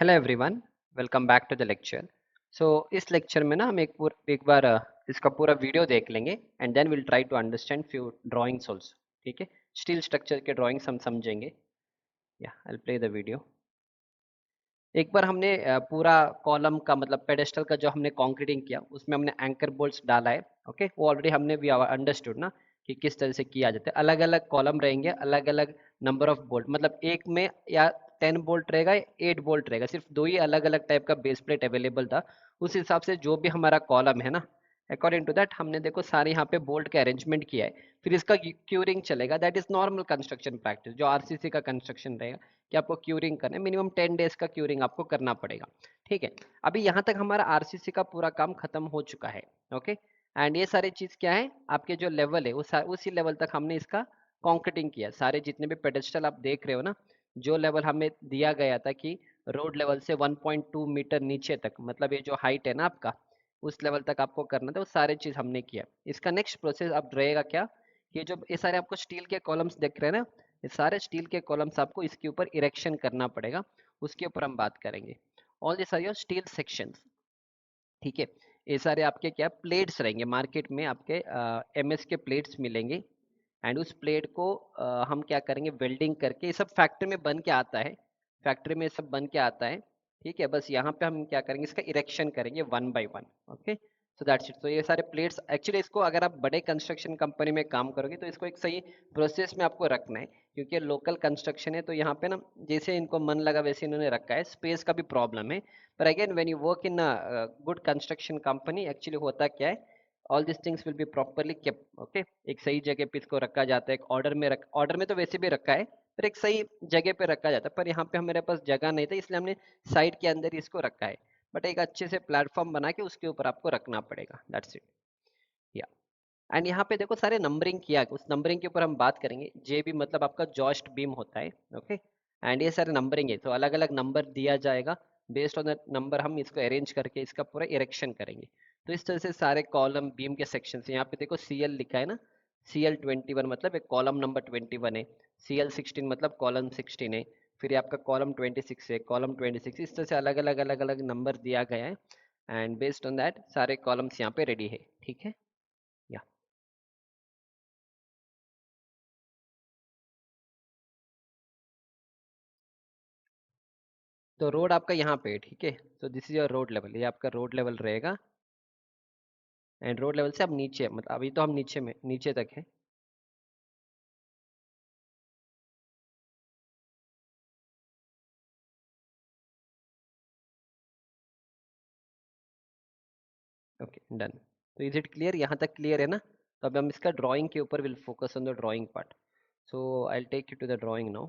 Hello everyone, welcome back to the lecture. So इस lecture में ना हम एक बार इसका पूरा वीडियो देख लेंगे and then will try to understand few drawings also. ठीक है, स्टील स्ट्रक्चर के ड्राइंग्स हम समझेंगे। Yeah I will play the video. एक बार हमने पूरा कॉलम का मतलब पेडेस्टल का जो हमने कंक्रीटिंग किया उसमें हमने एंकर बोल्ट्स डाला है। ओके, वो ऑलरेडी हमने भी अंडरस्टूड ना कि किस तरह से किया जाता है। अलग अलग कॉलम रहेंगे, अलग अलग नंबर ऑफ बोल्ट, मतलब एक में या 10 बोल्ट रहेगा, 8 बोल्ट रहेगा, सिर्फ दो ही अलग अलग टाइप का बेस प्लेट अवेलेबल था। उस हिसाब से जो भी हमारा कॉलम है ना, अकॉर्डिंग टू दैट हमने देखो सारे यहाँ पे बोल्ट का अरेंजमेंट किया है। फिर इसका क्यूरिंग चलेगा, that is normal construction practice जो आरसीसी का कंस्ट्रक्शन रहेगा कि आपको क्यूरिंग करना है। मिनिमम 10 डेज का क्यूरिंग आपको करना पड़ेगा। ठीक है, अभी यहाँ तक हमारा आरसीसी का पूरा काम खत्म हो चुका है। ओके, एंड ये सारी चीज क्या है, आपके जो लेवल है उसी लेवल तक हमने इसका कॉन्क्रीटिंग किया। सारे जितने भी पेडेस्टल आप देख रहे हो ना, जो लेवल हमें दिया गया था कि रोड लेवल से 1.2 मीटर नीचे तक, मतलब ये जो हाइट है ना आपका, उस लेवल तक आपको करना था, वो सारे चीज हमने किया। इसका नेक्स्ट प्रोसेस अब रहेगा क्या, कि जो ये सारे आपको स्टील के कॉलम्स देख रहे हैं ना, ये सारे स्टील के कॉलम्स आपको इसके ऊपर इरेक्शन करना पड़ेगा। उसके ऊपर हम बात करेंगे। All this are your steel sections. ठीक है, ये सारे आपके क्या प्लेट्स रहेंगे, मार्केट में आपके एमएस के प्लेट्स मिलेंगे। एंड उस प्लेट को हम क्या करेंगे, वेल्डिंग करके, ये सब फैक्ट्री में बन के आता है, फैक्ट्री में सब बन के आता है। ठीक है, बस यहाँ पे हम क्या करेंगे, इसका इरेक्शन करेंगे one by one. Okay, so that's it. तो ये सारे प्लेट्स एक्चुअली, इसको अगर आप बड़े कंस्ट्रक्शन कंपनी में काम करोगे तो इसको एक सही प्रोसेस में आपको रखना है, क्योंकि लोकल कंस्ट्रक्शन है तो यहाँ पे ना जैसे इनको मन लगा वैसे इन्होंने रखा है, स्पेस का भी प्रॉब्लम है। पर again when you work in good construction company, actually होता क्या है, all this things will be properly kept. Okay, एक सही जगह पे इसको रखा जाता है, एक ऑर्डर में तो वैसे भी रखा है, पर एक सही जगह पे रखा जाता है। पर यहाँ पे हमारे पास जगह नहीं था, इसलिए हमने साइड के अंदर ही इसको रखा है। बट एक अच्छे से प्लेटफॉर्म बना के उसके ऊपर आपको रखना पड़ेगा, दैट्स इट। या एंड यहाँ पे देखो सारे नंबरिंग किया, उस नंबरिंग के ऊपर हम बात करेंगे। जे भी मतलब आपका जॉस्ट बीम होता है। ओके, एंड ये सारे नंबरिंग है, तो अलग अलग नंबर दिया जाएगा, बेस्ड ऑन द नंबर हम इसको अरेंज करके इसका पूरा इरेक्शन करेंगे। तो इस तरह से सारे कॉलम बीम के सेक्शन यहाँ पे देखो CL लिखा है ना, CL21 मतलब एक कॉलम नंबर 21 है, CL16 मतलब कॉलम 16 है, फिर ये आपका कॉलम 26 है, कॉलम 26, इस तरह से अलग अलग नंबर दिया गया है। एंड बेस्ड ऑन दैट सारे कॉलम्स यहाँ पे रेडी है। ठीक है, या तो रोड आपका यहाँ पे है। ठीक है, तो this is your road level, ये आपका रोड लेवल रहेगा। एंड रोड लेवल से अब नीचे, मतलब अभी तो हम नीचे तक है। Okay, done. तो इज इट क्लियर, यहाँ तक क्लियर है ना? तो अब हम इसका ड्राइंग के ऊपर will focus on the drawing part. So I take you to the drawing now.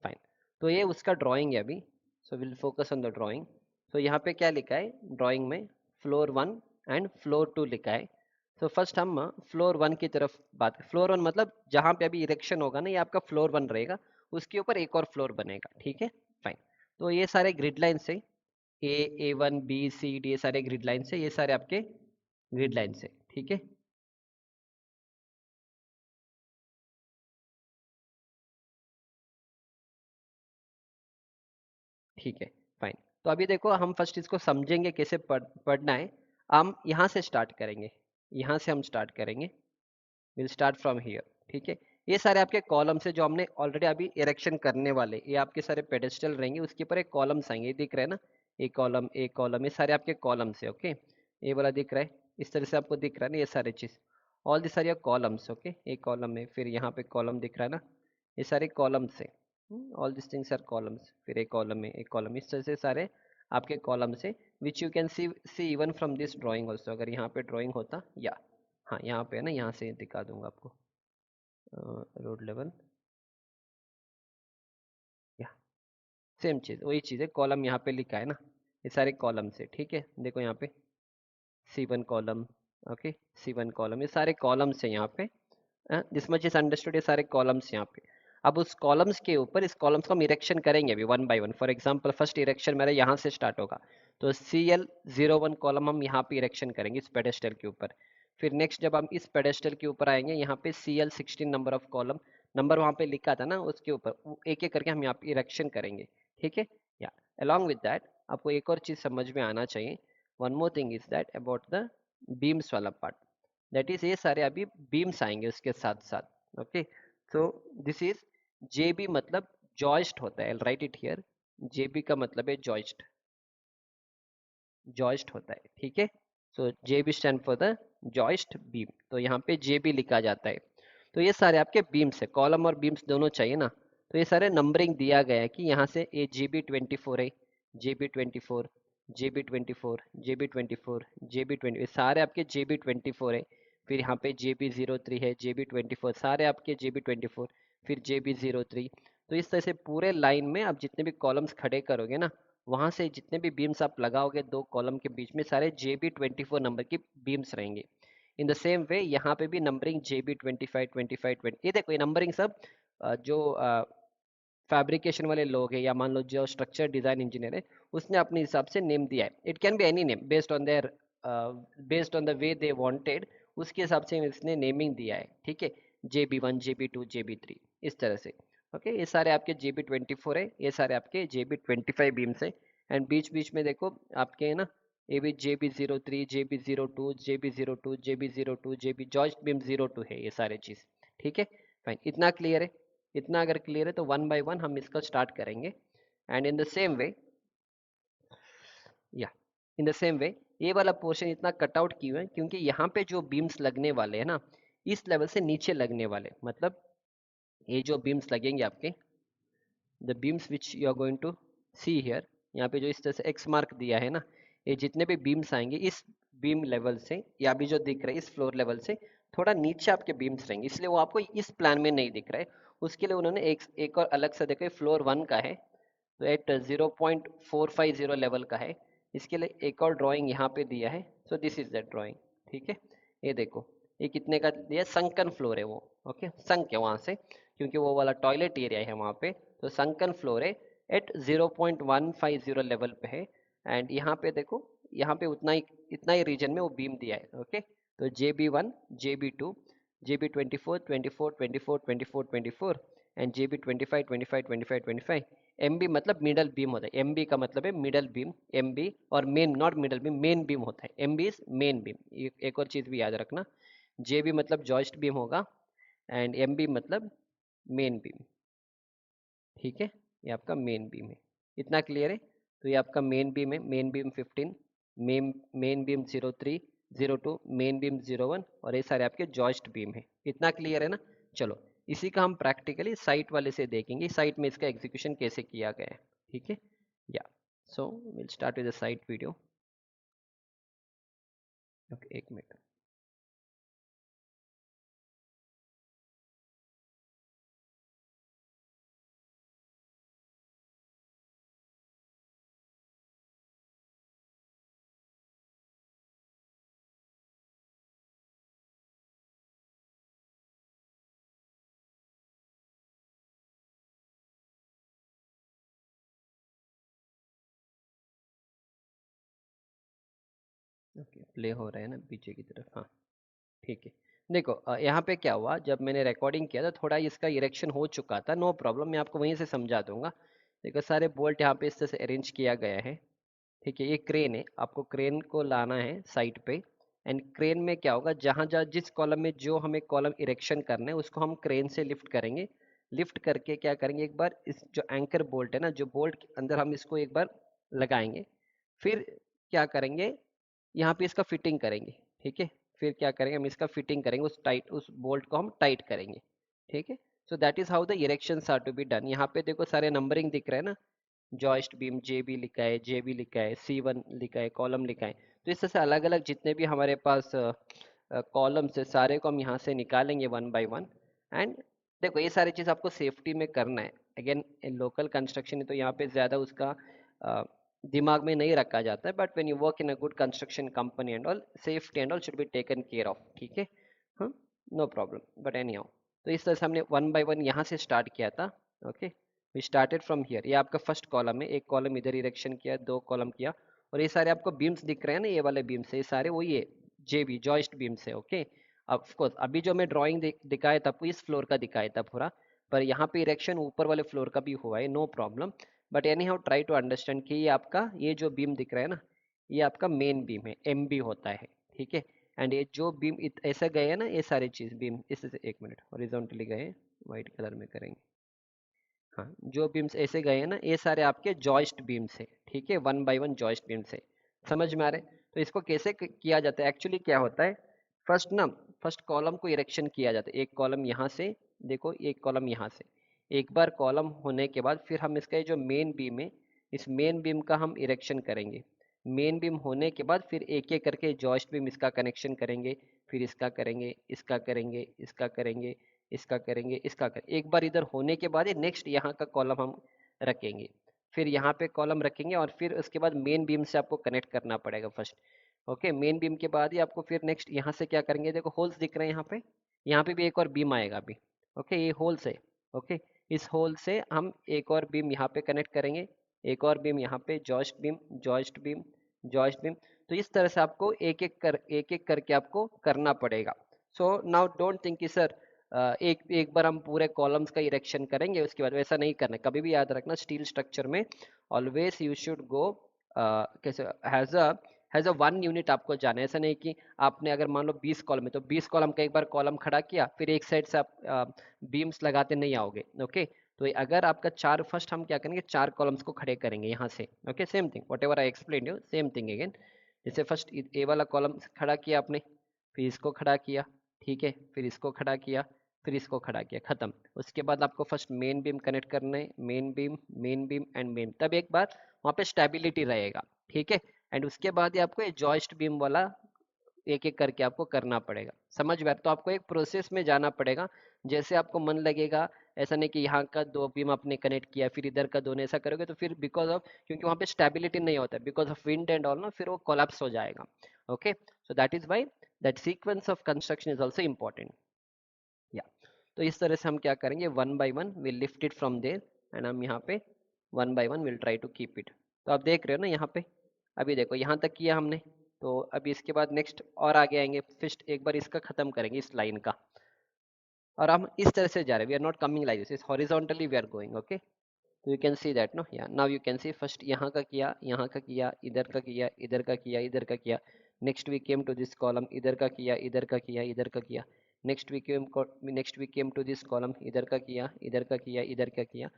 Fine, तो ये उसका ड्राइंग है अभी। So will focus on the drawing. तो यहाँ पे क्या लिखा है ड्राइंग में, फ्लोर 1 एंड फ्लोर 2 लिखा है। तो फर्स्ट हम फ्लोर 1 की तरफ बात, फ्लोर 1 मतलब जहाँ पे अभी इरेक्शन होगा ना, ये आपका फ्लोर 1 रहेगा, उसके ऊपर एक और फ्लोर बनेगा। ठीक है, फाइन। तो ये सारे ग्रिड लाइन से, A1 B C D, ये सारे ग्रिड लाइन से, ये सारे आपके ग्रिड लाइन से। ठीक है, ठीक है, फाइन। तो अभी देखो हम फर्स्ट इसको समझेंगे कैसे पढ़ना है। हम यहाँ से स्टार्ट करेंगे, यहाँ से हम स्टार्ट करेंगे, विल स्टार्ट फ्रॉम हियर। ठीक है, ये सारे आपके कॉलम्स है जो हमने ऑलरेडी अभी इरेक्शन करने वाले, ये आपके सारे पेडेस्टल रहेंगे, उसके ऊपर एक कॉलम्स आएंगे, ये दिख रहा है ना, एक कॉलम, ये सारे आपके कॉलम्स है। ओके, ये वाला दिख रहा है, इस तरह से आपको दिख रहा है ना, ये सारे चीज, all this are your columns. Okay, एक कॉलम है, फिर यहाँ पे कॉलम दिख रहा है ना, ये सारे कॉलम्स है, all this things are columns, फिर एक कॉलम है, एक कॉलम, इस तरह से सारे आपके कॉलम्स है, which you can see even from this drawing also. अगर यहाँ पे ड्राइंग होता, या हाँ यहाँ पे है ना, यहाँ से दिखा दूंगा आपको, रोड लेवल, या सेम चीज़, वही चीज़ है, कॉलम यहाँ पे लिखा है ना, ये सारे कॉलम से। ठीक है, देखो यहाँ पे C1 column, okay, C1 column, ये सारे कॉलम्स है यहाँ पे। दिस मच इज अंडरस्टूड, ये सारे कॉलम्स यहाँ पे। अब उस कॉलम्स के ऊपर, इस कॉलम्स को हम इरेक्शन करेंगे अभी one by one. For example first erection मेरा यहाँ से स्टार्ट होगा, तो CL01 कॉलम हम यहाँ पे इरेक्शन करेंगे इस पेडेस्टल के ऊपर। फिर नेक्स्ट जब हम इस पेडेस्टल के ऊपर आएंगे, यहाँ पे CL16 number of column, number वहाँ पे लिखा था ना उसके ऊपर, एक एक करके हम यहाँ पे इरेक्शन करेंगे। ठीक है। या along with that आपको एक और चीज समझ में आना चाहिए, one more thing is that about the beams वाला part, that is ये सारे अभी beams आएंगे उसके साथ साथ। Okay, so this is JB मतलब जॉइस्ट होता है, राइट इट हियर, JB का मतलब है जॉइस्ट, जॉइस्ट होता है, ठीक है। सो JB stand for the joist beam, तो यहाँ पे JB लिखा जाता है। तो ये सारे आपके बीम्स है, कॉलम और बीम्स दोनों चाहिए ना, तो ये सारे नंबरिंग दिया गया है कि यहाँ से ये JB24 है, JB24, JB24, JB24, JB20, ये सारे आपके JB24 है। फिर यहाँ पे JB03 है, JB24, सारे आपके JB24, फिर JB03। तो इस तरह से पूरे लाइन में आप जितने भी कॉलम्स खड़े करोगे ना, वहां से जितने भी बीम्स आप लगाओगे दो कॉलम के बीच में, सारे JB24 नंबर की बीम्स रहेंगे। इन द सेम वे यहाँ पे भी नंबरिंग JB25, 25, 20, ये देखो ये नंबरिंग सब जो फैब्रिकेशन वाले लोग हैं या मान लो जो स्ट्रक्चर डिजाइन इंजीनियर है, उसने अपने हिसाब से नेम दिया है। It can be any name based on their, based on the way they wanted, उसके हिसाब से इसने नेमिंग दिया है, ठीक है। JB1, JB2, JB3, इस तरह से। ओके, ये सारे आपके JB24 है, ये सारे आपके JB25 बीम्स है। एंड बीच बीच में देखो आपके है ना, ये भी JB03, JB02, JB02, JB02, JB joist beam 02 है, ये सारे चीज, ठीक है। फाइन, इतना क्लियर है? इतना अगर क्लियर है तो वन बाय वन हम इसका स्टार्ट करेंगे। And in the same way, या इन द सेम वे ये वाला पोर्शन इतना कट आउट क्यों है, क्योंकि यहाँ पे जो बीम्स लगने वाले हैं ना, इस लेवल से नीचे लगने वाले, मतलब ये जो बीम्स लगेंगे आपके, the beams which you are going to see here, यहाँ पे जो इस तरह से एक्स मार्क दिया है ना, ये जितने भी बीम्स आएंगे इस बीम लेवल से, या अभी जो दिख रहा है इस फ्लोर लेवल से थोड़ा नीचे आपके बीम्स रहेंगे, इसलिए वो आपको इस प्लान में नहीं दिख रहा है। उसके लिए उन्होंने एक और अलग से, देखो फ्लोर 1 का है तो एट 0.450 लेवल का है, इसके लिए एक और ड्राइंग यहाँ पे दिया है। So this is the drawing, ठीक है। ये देखो ये कितने का दिया, संकन फ्लोर है वो, ओके संक है वहां से, क्योंकि वो वाला टॉयलेट एरिया है वहां पे, तो संकन फ्लोर है एट 0.150 लेवल पे है। एंड यहाँ पे देखो, यहाँ पे इतना ही रीजन में वो बीम दिया है, ओके। तो JB1, JB2, JB24, 24, 24, 24, 24 and JB25, 25, 25, 25। MB मतलब मिडल बीम होता है, MB का मतलब है मिडल बीम, MB और main, not middle beam, main beam होता है, MB इज मेन बीम। एक और चीज भी याद रखना, JB मतलब जॉइस्ट बीम होगा एंड MB मतलब मेन बीम, ठीक है। ये आपका मेन बीम है, इतना क्लियर है? तो ये आपका मेन बीम है, main beam 15, main beam 03, 02, main beam 01, और ये सारे आपके जॉइस्ट बीम है। इतना क्लियर है ना? चलो इसी का हम प्रैक्टिकली साइट वाले से देखेंगे, साइट में इसका एग्जीक्यूशन कैसे किया गया है, ठीक है। Yeah so will start with the site video. Okay, एक मिनट। ओके, प्ले हो रहा है ना पीछे की तरफ, हाँ ठीक है। देखो यहाँ पे क्या हुआ, जब मैंने रिकॉर्डिंग किया था थोड़ा इसका इरेक्शन हो चुका था, नो प्रॉब्लम, मैं आपको वहीं से समझा दूंगा। देखो सारे बोल्ट यहाँ पे इस तरह से अरेंज किया गया है, ठीक है। ये क्रेन है, आपको क्रेन को लाना है साइड पे। एंड क्रेन में क्या होगा, जहाँ जहाँ जिस कॉलम में जो हमें कॉलम इरेक्शन करना है उसको हम क्रेन से लिफ्ट करेंगे। लिफ्ट करके क्या करेंगे, एक बार इस जो एंकर बोल्ट है ना, जो बोल्ट के अंदर हम इसको एक बार लगाएंगे। फिर क्या करेंगे, यहाँ पे इसका फिटिंग करेंगे, ठीक है। फिर क्या करेंगे, हम इसका फिटिंग करेंगे, उस बोल्ट को हम टाइट करेंगे, ठीक है। So that is how the erections are to be done. यहाँ पे देखो सारे नंबरिंग दिख रहे हैं ना, जॉइस्ट बीम JB लिखा है, JB लिखा है, C1 लिखा है, कॉलम लिखा है। तो इस तरह से अलग अलग जितने भी हमारे पास कॉलम्स है, सारे को हम यहाँ से निकालेंगे वन बाय वन। एंड देखो ये सारी चीज़ आपको सेफ्टी में करना है। अगेन लोकल कंस्ट्रक्शन है तो यहाँ पे ज़्यादा उसका दिमाग में नहीं रखा जाता है, but when you work in a good construction company and all, safety and all should be taken care of, ठीक है। हाँ, no problem, but anyhow. तो इस तरह से हमने वन बाय वन यहाँ से स्टार्ट किया था, okay. We started from here, ये आपका फर्स्ट कॉलम है, एक कॉलम इधर इरेक्शन किया, दो कॉलम किया, और ये सारे आपको बीम्स दिख रहे हैं ना, ये वाले बीम्स है, ये सारे वही है, JB जॉइस्ट बीम्स है, ओके। ऑफ कोर्स अभी जो मैं ड्राइंग दिखाया था आपको इस फ्लोर का दिखाया था पूरा, पर यहाँ पे इरेक्शन ऊपर वाले फ्लोर का भी हुआ है, no problem. But anyhow try to understand कि ये आपका ये जो बीम दिख रहा है ना, ये आपका मेन बीम है, एम बी होता है, ठीक है। एंड ये जो बीम ऐसे गए हैं ना, ये सारी चीज बीम इससे, एक मिनट, हॉरिजॉन्टली गए, व्हाइट कलर में करेंगे। हाँ, जो बीम्स ऐसे गए हैं ना, ये सारे आपके जॉइस्ट बीम्स है, ठीक है, one by one joist beams है। समझ में आ रहे हैं? तो इसको कैसे किया जाता है, एक्चुअली क्या होता है, फर्स्ट ना, फर्स्ट कॉलम को इरेक्शन किया जाता है, एक कॉलम यहाँ से, देखो एक कॉलम यहाँ से, एक बार कॉलम होने के बाद फिर हम इसका ये जो मेन बीम है, इस मेन बीम का हम इरेक्शन करेंगे। मेन बीम होने के बाद फिर एक एक करके जॉइस्ट बीम इसका कनेक्शन करेंगे, फिर इसका करेंगे, इसका करेंगे, इसका करेंगे, इसका करेंगे, इसका करेंगे। एक बार इधर होने के बाद नेक्स्ट यहाँ का कॉलम हम रखेंगे, फिर यहाँ पे कॉलम रखेंगे, और फिर उसके बाद मेन बीम से आपको कनेक्ट करना पड़ेगा फर्स्ट। ओके, मेन बीम के बाद ही आपको फिर नेक्स्ट यहाँ से क्या करेंगे, देखो होल्स दिख रहे हैं यहाँ पे भी एक और बीम आएगा अभी। ओके, ये होल्स है। ओके, इस होल से हम एक और बीम यहाँ पे कनेक्ट करेंगे, एक और बीम यहाँ पे, joist beam, joist beam, joist beam. तो इस तरह से आपको एक एक करके आपको करना पड़ेगा। सो नाउ डोंट थिंक कि सर एक एक बार हम पूरे कॉलम्स का इरेक्शन करेंगे उसके बाद, वैसा नहीं करना। कभी भी याद रखना, स्टील स्ट्रक्चर में ऑलवेज यू शुड गो कैसे, हैज अ वन यूनिट आपको जाना है। ऐसा नहीं कि आपने अगर मान लो 20 कॉलम है तो 20 कॉलम का एक बार कॉलम खड़ा किया, फिर एक साइड से आप बीम्स लगाते नहीं आओगे। ओके, तो अगर आपका चार, फर्स्ट हम क्या करेंगे, चार कॉलम्स को खड़े करेंगे यहाँ से। Okay, same thing what ever I explain you, same thing again. जैसे फर्स्ट ए वाला कॉलम खड़ा किया आपने, फिर इसको खड़ा किया, ठीक है, फिर इसको खड़ा किया, फिर इसको खड़ा किया, खत्म। उसके बाद आपको फर्स्ट मेन बीम कनेक्ट करना है, main beam, main beam and main, तब एक बार वहाँ पे स्टेबिलिटी रहेगा, ठीक है। एंड उसके बाद ही आपको ये जॉइस्ट बीम वाला एक एक करके आपको करना पड़ेगा। समझ में? तो आपको एक प्रोसेस में जाना पड़ेगा, जैसे आपको मन लगेगा। ऐसा नहीं कि यहाँ का दो बीम आपने कनेक्ट किया फिर इधर का दोनों, ऐसा करोगे तो फिर बिकॉज ऑफ, क्योंकि वहाँ पे स्टेबिलिटी नहीं होता है, because of wind and all ना, फिर वो कोलैप्स हो जाएगा। Okay, so that is why that sequence of construction is also important. Yeah, तो इस तरह से हम क्या करेंगे, one by one will lift it from there, and हम यहाँ पे one by one will try to keep it. तो आप देख रहे हो ना यहाँ पे, अभी देखो यहाँ तक किया हमने, तो अभी इसके बाद नेक्स्ट और आगे आएंगे, फिर एक बार इसका खत्म करेंगे इस लाइन का, और हम इस तरह से जा रहे हैं, we are not coming like this, is horizontally we are going. Okay, तो you can see that no, yeah now you can see first यहाँ का किया, यहाँ का किया, इधर का किया, इधर का किया, इधर का किया, next we came to this column, इधर का किया, इधर का किया, इधर का किया, next we came to this column, इधर का किया, इधर का किया, इधर का किया,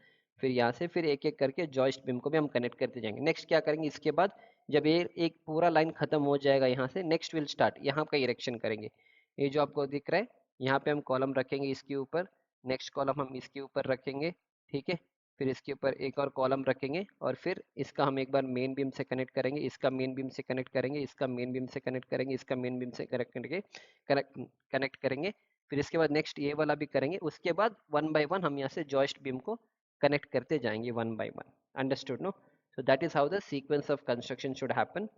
फिर यहाँ से फिर एक एक करके जॉइस्ट बीम को भी हम कनेक्ट करते जाएंगे। नेक्स्ट क्या करेंगे, इसके बाद जब ये एक पूरा लाइन खत्म हो जाएगा यहाँ से, नेक्स्ट विल स्टार्ट यहाँ का इरेक्शन करेंगे। ये जो आपको दिख रहा है, यहाँ पे हम कॉलम रखेंगे इसके ऊपर, नेक्स्ट कॉलम हम इसके ऊपर रखेंगे, ठीक है, फिर इसके ऊपर एक और कॉलम रखेंगे, और फिर इसका हम एक बार मेन बीम से कनेक्ट करेंगे, इसका मेन बीम से कनेक्ट करेंगे, इसका मेन बीम से कनेक्ट करेंगे, इसका मेन बीम से कनेक्ट करके कनेक्ट कनेक्ट करेंगे। फिर इसके बाद नेक्स्ट ये वाला भी करेंगे, उसके बाद वन बाय वन हम यहाँ से जॉइस्ट बीम को कनेक्ट करते जाएंगे one by one. Understood no? So that is how the sequence of construction should happen.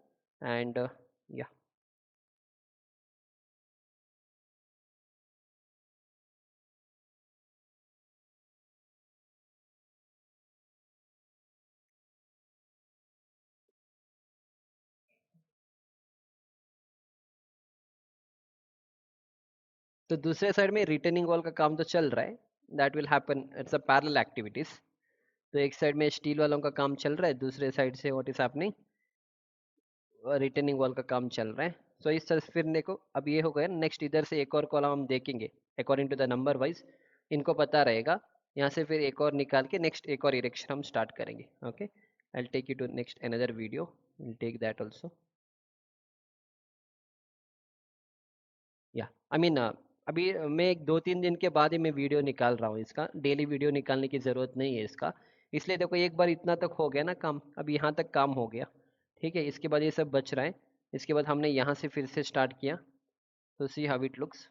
And yeah, तो दूसरे साइड में रिटेनिंग वॉल का काम तो चल रहा है, that will happen, it's a parallel activities. तो एक साइड में स्टील वालों का काम चल रहा है, दूसरे साइड से what is happening, retaining wall का काम चल रहा है। सो इस तरह से फिर देखो, अब ये हो गया, नेक्स्ट इधर से एक और कॉलम हम देखेंगे according to the number wise, इनको पता रहेगा। यहाँ से फिर एक और निकाल के नेक्स्ट एक और इरेक्शन हम स्टार्ट करेंगे। Okay, I will take you to next another video, will take that also. Yeah, I mean अभी मैं एक 2-3 दिन के बाद ही मैं वीडियो निकाल रहा हूँ इसका, डेली वीडियो निकालने की ज़रूरत नहीं है इसका। इसलिए देखो, एक बार इतना तक हो गया ना काम, अब यहाँ तक काम हो गया, ठीक है। इसके बाद ये सब बच रहा है, इसके बाद हमने यहाँ से फिर से स्टार्ट किया, तो सी हाउ इट लुक्स।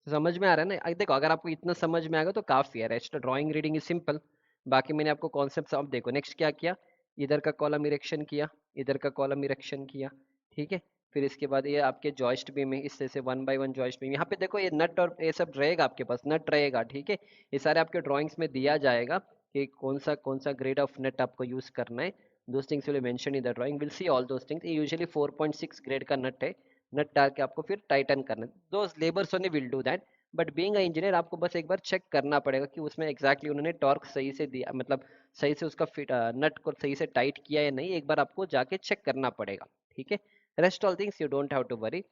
समझ में आ रहा है ना? देखो, अगर आपको इतना समझ में आएगा तो काफ़ी है, rest drawing reading is simple. बाकी मैंने आपको कॉन्सेप्ट, अब देखो नेक्स्ट क्या किया, इधर का कॉलम इरेक्शन किया, इधर का कॉलम इरेक्शन किया, ठीक है। फिर इसके बाद ये आपके जॉइस्ट बीम है, इससे से one by one joist beam, यहाँ पे देखो ये नट और ये सब रहेगा आपके पास, नट रहेगा, ठीक है। ये सारे आपके ड्राइंग्स में दिया जाएगा कि कौन सा ग्रेड ऑफ नट आपको यूज़ करना है। Those things will mention in the drawing, will see all those things. ये यूजुअली 4.6 ग्रेड का नट है, नट डाल के आपको फिर टाइटन करना है, those labours only will do that. But being a engineer आपको बस एक बार चेक करना पड़ेगा कि उसमें एग्जैक्टली उन्होंने टॉर्क सही से दिया, मतलब सही से उसका फिट नट को सही से टाइट किया या नहीं, एक बार आपको जाके चेक करना पड़ेगा। ठीक है, rest all things you don't have to worry,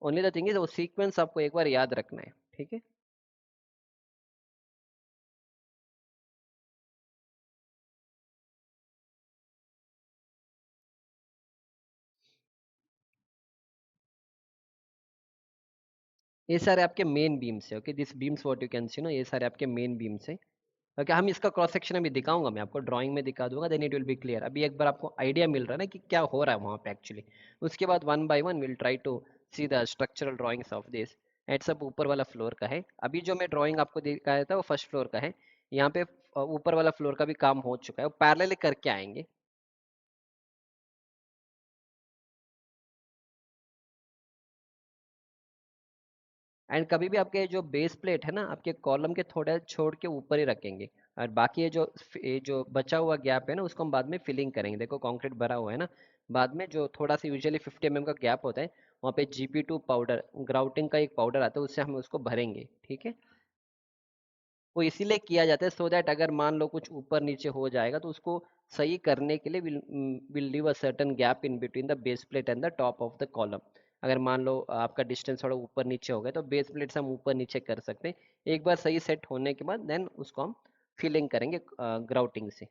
only the thing is वो सीक्वेंस आपको एक बार याद रखना है। ठीक है, ये सारे आपके मेन बीम्स है। Okay, this beams what you can see, no ये सारे आपके मेन बीम्स है। ओके, हम इसका क्रॉस सेक्शन अभी दिखाऊंगा, मैं आपको ड्राइंग में दिखा दूंगा, then it will be clear. अभी एक बार आपको आइडिया मिल रहा है ना कि क्या हो रहा है वहाँ पे एक्चुअली। उसके बाद one by one will try to see the structural drawings of this. And सब ऊपर वाला फ्लोर का है। अभी जो मैं ड्राइंग आपको दिखाया था वो फर्स्ट फ्लोर का है। यहाँ पे ऊपर वाला फ्लोर का भी काम हो चुका है, वो पैरेलल करके आएंगे। एंड कभी भी आपके जो बेस प्लेट है ना, आपके कॉलम के थोड़ा छोड़ के ऊपर ही रखेंगे। और बाकी ये जो बचा हुआ गैप है ना, उसको हम बाद में फिलिंग करेंगे। देखो कंक्रीट भरा हुआ है ना, बाद में जो थोड़ा सा यूजुअली 50 mm का गैप होता है, वहाँ पे GP2 पाउडर, ग्राउटिंग का एक पाउडर आता है, उससे हम उसको भरेंगे। ठीक है, वो इसीलिए किया जाता है सो दैट अगर मान लो कुछ ऊपर नीचे हो जाएगा तो उसको सही करने के लिए will leave a certain gap in between the base plate and the top of the column. अगर मान लो आपका डिस्टेंस थोड़ा ऊपर नीचे हो गया तो बेस प्लेट से हम ऊपर नीचे कर सकते हैं। एक बार सही सेट होने के बाद देन उसको हम फिलिंग करेंगे ग्राउटिंग से।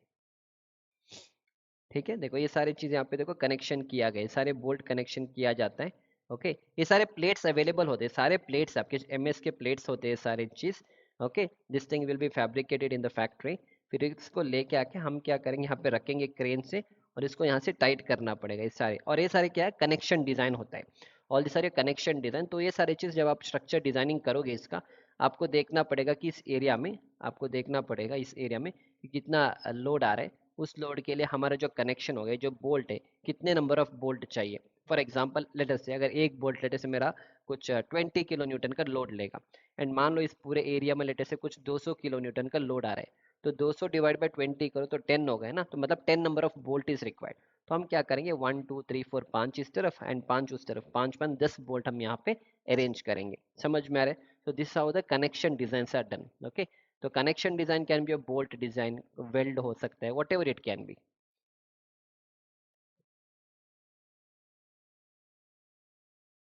ठीक है, देखो ये सारी चीज़ यहाँ पे देखो कनेक्शन किया गया है, सारे बोल्ट कनेक्शन किया जाता है। ओके, ये सारे प्लेट्स अवेलेबल होते हैं, सारे प्लेट्स आपके MS के प्लेट्स होते हैं सारे चीज़। Okay, this thing will be fabricated in the factory. फिर इसको लेके आके हम क्या करेंगे, यहाँ पे रखेंगे क्रेन से, और इसको यहाँ से टाइट करना पड़ेगा ये सारे। और ये सारे क्या है, कनेक्शन डिज़ाइन होता है। ऑल सारे कनेक्शन डिज़ाइन, तो ये सारी चीज़ जब आप स्ट्रक्चर डिज़ाइनिंग करोगे इसका, आपको देखना पड़ेगा कि इस एरिया में, आपको देखना पड़ेगा इस एरिया में कि कितना लोड आ रहा है। उस लोड के लिए हमारा जो कनेक्शन हो गया, जो बोल्ट है, कितने नंबर ऑफ बोल्ट चाहिए। फॉर एग्जांपल लेटर से अगर एक बोल्ट लेटर से मेरा कुछ 20 kN का लोड लेगा, एंड मान लो इस पूरे एरिया में लेटर से कुछ 200 kN का लोड आ रहा है, तो 200 डिवाइड बाई 20 करो तो 10 हो गए ना, तो मतलब 10 number of bolt is required. तो हम क्या करेंगे, 1 2 3 4 5 इस तरफ एंड 5 उस तरफ, 5 5 10 बोल्ट हम यहाँ पे अरेंज करेंगे। समझ में आ रहा है? तो this how the connection design are done. Okay, तो connection design can be a bolt design, weld हो सकता है, whatever it can be.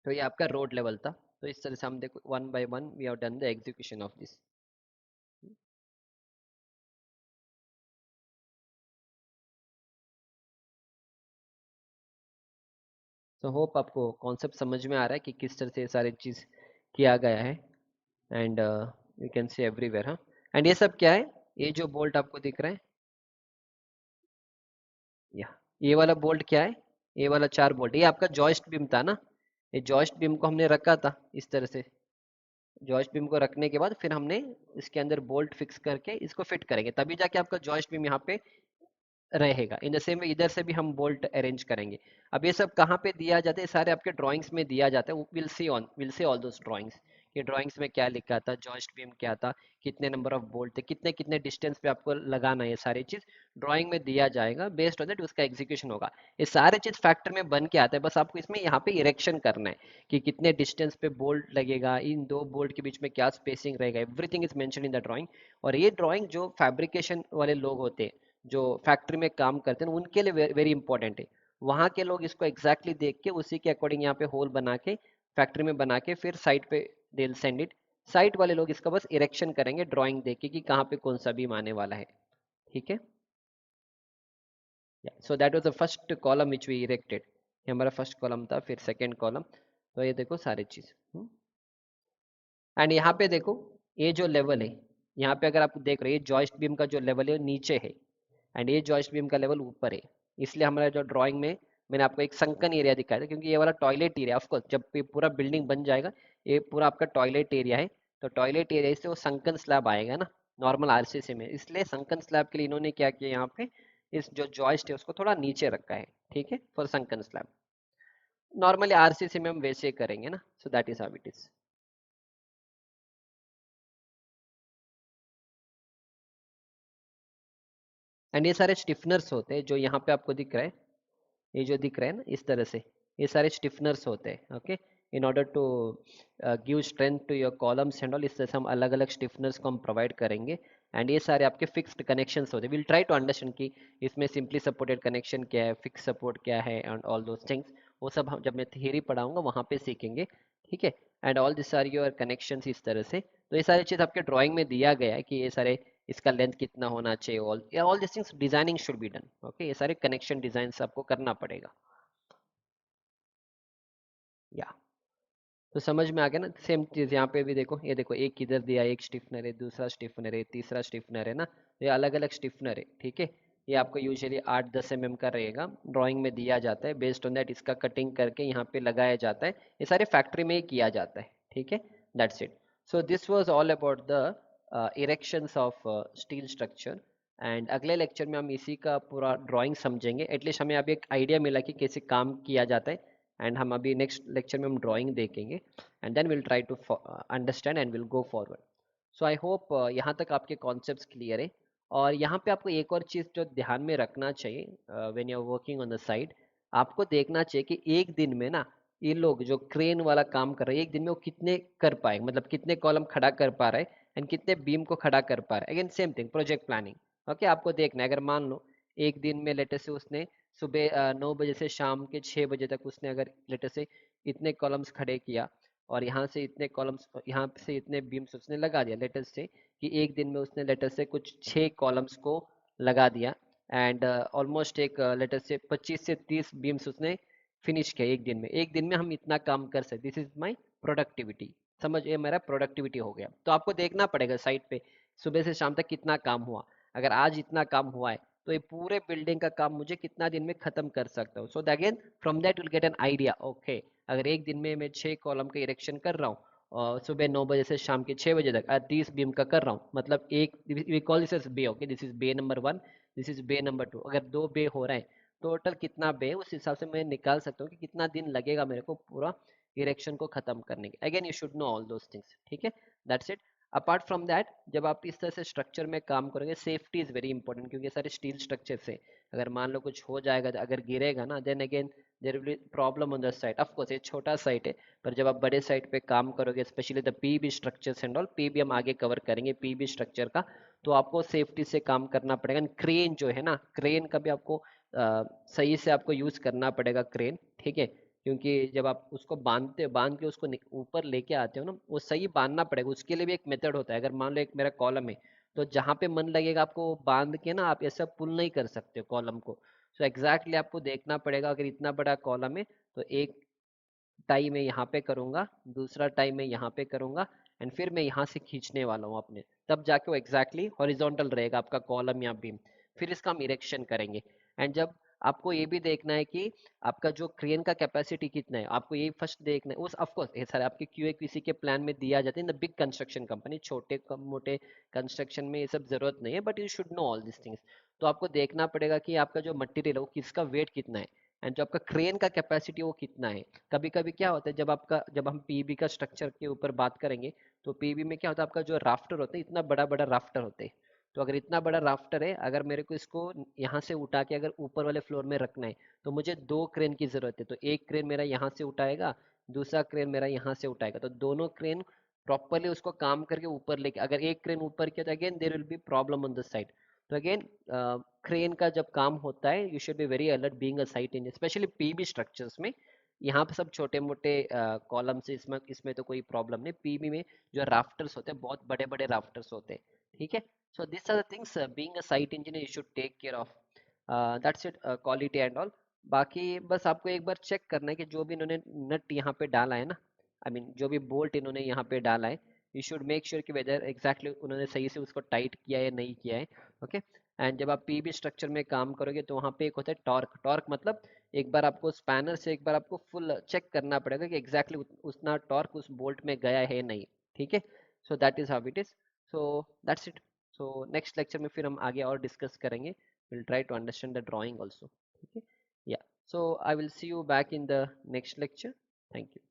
तो ये आपका रोड लेवल था। तो इस तरह से हम देखो one by one we have done the execution of this. तो होप आपको कॉन्सेप्ट समझ में आ रहा है कि किस तरह से ये सारी चीज किया गया है। And you can C everywhere. हाँ, एंड ये सब क्या है, ये जो बोल्ट आपको दिख रहा है, या ये वाला बोल्ट क्या है, ये वाला 4 बोल्ट, ये आपका जॉइस्ट बीम था ना। ये जॉइस्ट बीम को हमने रखा था इस तरह से। जॉइस्ट बीम को रखने के बाद फिर हमने इसके अंदर बोल्ट फिक्स करके इसको फिट करेंगे, तभी जाके आपका जॉइस्ट बीम यहाँ पे रहेगा। इन द सेम वे इधर से भी हम बोल्ट अरेंज करेंगे। अब ये सब कहाँ पे दिया जाता है, सारे आपके ड्राइंग्स में दिया जाता है। Will see all those drawings, ये ड्राइंग्स में क्या लिखा था, जॉइस्ट बीम क्या था, कितने नंबर ऑफ बोल्ट थे, कितने कितने डिस्टेंस पे आपको लगाना है, ये सारी चीज ड्राइंग में दिया जाएगा। बेस्ड ऑन दैट उसका एग्जीक्यूशन होगा। ये सारे चीज फैक्टर में बन के आता है, बस आपको इसमें यहाँ पे इरेक्शन करना है कि कितने डिस्टेंस पे बोल्ट लगेगा, इन दो बोल्ट के बीच में क्या स्पेसिंग रहेगा, everything is mention in the drawing. और ये ड्राइंग जो फैब्रिकेशन वाले लोग होते हैं, जो फैक्ट्री में काम करते हैं, उनके लिए वेरी इंपॉर्टेंट है। वहां के लोग इसको एग्जैक्टली देख के उसी के अकॉर्डिंग यहाँ पे होल बना के फैक्ट्री में बना के फिर साइट पे दे सेंड इट। साइट वाले लोग इसका बस इरेक्शन करेंगे ड्राइंग देख के कि कहाँ पे कौन सा बीम आने वाला है। ठीक है, so that was the first column which we erected. ये हमारा फर्स्ट कॉलम था, फिर सेकेंड कॉलम। तो ये देखो सारी चीज। एंड यहाँ पे देखो, ये जो लेवल है, यहाँ पे अगर आप देख रहे हो, ये जॉइस्ट बीम का जो लेवल है वो नीचे है, एंड ये जॉइस्ट बीम का लेवल ऊपर है। इसलिए हमारा जो ड्राइंग में मैंने आपको एक संकन एरिया दिखाया था, क्योंकि ये वाला टॉयलेट एरिया, ऑफकोर्स जब ये पूरा बिल्डिंग बन जाएगा, ये पूरा आपका टॉयलेट एरिया है। तो टॉयलेट एरिया से वो संकन स्लैब आएगा ना, नॉर्मल RCC में, इसलिए संकन स्लैब के लिए इन्होंने क्या किया, यहाँ पे इस जो जॉइस्ट है उसको थोड़ा नीचे रखा है। ठीक है, for sunken slab. Normally RCC में हम वैसे ही करेंगे ना, सो that is how it is. And ये सारे स्टिफनर्स होते हैं जो यहाँ पे आपको दिख रहा है, ये जो दिख रहा है ना इस तरह से, ये सारे स्टिफनर्स होते हैं। Okay, in order to give strength to your columns and all. इस तरह से हम अलग अलग स्टिफनर्स को हम प्रोवाइड करेंगे एंड ये सारे आपके फिक्स्ड कनेक्शंस होते हैं। विल ट्राई टू अंडरस्टैंड कि इसमें सिंपली सपोर्टेड कनेक्शन क्या है, फिक्स सपोर्ट क्या है एंड ऑल दोस थिंग्स। वो सब हम जब मैं थियरी पढ़ाऊंगा वहाँ पे सीखेंगे, ठीक है। And all this are your connections इस तरह से। तो ये सारी चीज़ आपके ड्राइंग में दिया गया है कि ये सारे, इसका लेंथ कितना होना चाहिए, all this things designing should be done, okay. ये सारे कनेक्शन डिजाइन आपको करना पड़ेगा, या। तो समझ में आ गया ना। सेम चीज यहाँ पे भी देखो, ये देखो एक किधर दिया, एक स्टिफनर है, दूसरा स्टिफनर है, तीसरा स्टिफनर है ना। ये अलग अलग स्टिफनर है, ठीक है। ये आपको यूजुअली 8-10 mm का रहेगा, ड्राइंग में दिया जाता है। बेस्ड ऑन दैट इसका कटिंग करके यहाँ पे लगाया जाता है। ये सारे फैक्ट्री में ही किया जाता है, ठीक है। That's it. So this was all about the erections of steel structure. And अगले लेक्चर में हम इसी का पूरा ड्राइंग समझेंगे। एटलीस्ट हमें अभी एक आइडिया मिला कि कैसे काम किया जाता है। एंड हम अभी नेक्स्ट लेक्चर में हम ड्राइंग देखेंगे and then will try to understand and will go forward. So I hope यहाँ तक आपके कॉन्सेप्ट्स क्लियर है। और यहाँ पे आपको एक और चीज़ जो ध्यान में रखना चाहिए, when you are working on the side, आपको देखना चाहिए कि एक दिन में ना ये लोग जो क्रेन वाला काम कर रहे हैं, एक दिन में वो कितने कर पाए, मतलब कितने कॉलम खड़ा कर पा रहे हैं एंड कितने बीम को खड़ा कर पा रहे हैं। Again same thing, project planning, okay. आपको देखना है, अगर मान लो एक दिन में लेटर से उसने सुबह 9 बजे से शाम के 6 बजे तक उसने अगर लेटर से इतने कॉलम्स खड़े किया और यहाँ से इतने कॉलम्स, यहाँ से इतने बीम्स उसने लगा दिया, लेटर से कि एक दिन में उसने लेटर से कुछ 6 कॉलम्स को लगा दिया एंड ऑलमोस्ट एक लेटर से 25 से 30 बीम्स उसने फिनिश किया एक दिन में। एक दिन में हम इतना काम कर सकते, दिस इज माई प्रोडक्टिविटी। समझ, ये मेरा प्रोडक्टिविटी हो गया। तो आपको देखना पड़ेगा साइट पे सुबह से शाम तक कितना काम हुआ। अगर आज इतना काम हुआ है तो ये पूरे बिल्डिंग का काम मुझे कितना दिन में खत्म कर सकता हूँ। So again from that will get an idea, okay. अगर एक दिन में मैं 6 कॉलम का इरेक्शन कर रहा हूँ और सुबह 9 बजे से शाम के 6 बजे तक 30 बीम का कर रहा हूँ, मतलब एक, we call this as bay, okay. This is bay number 1, this is bay number 2। अगर 2 बे हो रहे हैं, टोटल कितना बे, उस हिसाब से मैं निकाल सकता हूँ कि कितना दिन लगेगा मेरे को पूरा इरेक्शन को खत्म करने के। Again you should know all those things, ठीक है। That's it. Apart from that, जब आप इस तरह से स्ट्रक्चर में काम करेंगे, सेफ्टी इज वेरी इंपॉर्टेंट, क्योंकि सारे स्टील स्ट्रक्चर से अगर मान लो कुछ हो जाएगा, अगर गिरेगा ना, then again there will be problem on the site. Of course ये छोटा साइट है, पर जब आप बड़े साइट पे काम करोगे, specially the PB structures and all, PB हम आगे कवर करेंगे पीबी स्ट्रक्चर का, तो आपको सेफ्टी से काम करना पड़ेगा। क्रेन जो है ना, क्रेन का भी आपको सही से आपको यूज करना पड़ेगा, क्रेन, ठीक है। क्योंकि जब आप उसको बांध के उसको ऊपर लेके आते हो ना, वो सही बांधना पड़ेगा। उसके लिए भी एक मेथड होता है। अगर मान लो एक मेरा कॉलम है, तो जहाँ पे मन लगेगा आपको बांध के ना, आप ऐसा पुल नहीं कर सकते कॉलम को। सो एग्जैक्टली आपको देखना पड़ेगा, अगर इतना बड़ा कॉलम है तो एक टाई मैं यहाँ पे करूंगा, दूसरा टाई मैं यहाँ पे करूंगा एंड फिर मैं यहाँ से खींचने वाला हूँ अपने, तब जाके वो एग्जैक्टली हॉरिजॉन्टल रहेगा आपका कॉलम या बीम। फिर इसका हम इरेक्शन करेंगे। एंड जब आपको ये भी देखना है कि आपका जो क्रेन का कैपेसिटी कितना है, आपको ये फर्स्ट देखना है। उस ऑफकोर्स ये सारे आपके क्यूए क्यूसी के प्लान में दिया जाते हैं in the big construction company. छोटे मोटे कंस्ट्रक्शन में ये सब जरूरत नहीं है, but you should know all this things. तो आपको देखना पड़ेगा कि आपका जो मटेरियल है वो किसका वेट कितना है एंड जो आपका क्रेन का कैपेसिटी वो कितना है। कभी कभी क्या होता है, जब हम पीबी का स्ट्रक्चर के ऊपर बात करेंगे, तो पीबी में क्या होता है, आपका जो राफ्टर होता है, इतना बड़ा बड़ा राफ्टर होते हैं। तो अगर इतना बड़ा राफ्टर है, अगर मेरे को इसको यहाँ से उठा के अगर ऊपर वाले फ्लोर में रखना है, तो मुझे 2 क्रेन की जरूरत है। तो एक क्रेन मेरा यहाँ से उठाएगा, दूसरा क्रेन मेरा यहाँ से उठाएगा, तो दोनों क्रेन प्रॉपरली उसको काम करके ऊपर लेके, अगर एक क्रेन ऊपर किया तो again there will be problem on the side. तो अगेन क्रेन का जब काम होता है, you should be very alert being a site engineer, specially PB structures में। यहाँ पे सब छोटे मोटे कॉलम्स, इसमें इसमें तो कोई प्रॉब्लम नहीं। पीबी में जो राफ्टर्स होते हैं, बहुत बड़े बड़े राफ्टर्स होते हैं, ठीक है। So this are the things being a site engineer you should take care of. That's it, quality and all. बाकी बस आपको एक बार चेक करना है कि जो भी इन्होंने नट यहाँ पे डाला है ना, आई मीन जो भी बोल्ट इन्होंने यहाँ पे डाला है, यू शुड मेक श्योर कि वेदर एग्जैक्टली उन्होंने सही से उसको टाइट किया है या नहीं किया है, ओके। एंड जब आप पीबी स्ट्रक्चर में काम करोगे, तो वहाँ पे एक होता है टॉर्क। टॉर्क मतलब एक बार आपको स्पैनर से एक बार आपको फुल चेक करना पड़ेगा कि एग्जैक्टली उतना टॉर्क उस बोल्ट में गया है नहीं, ठीक है। So that is how it is. So that's it. So next lecture में फिर हम आगे और डिस्कस करेंगे। Will try to understand the drawing also, ठीक है। Yeah, so I will see you back in the next lecture. Thank you.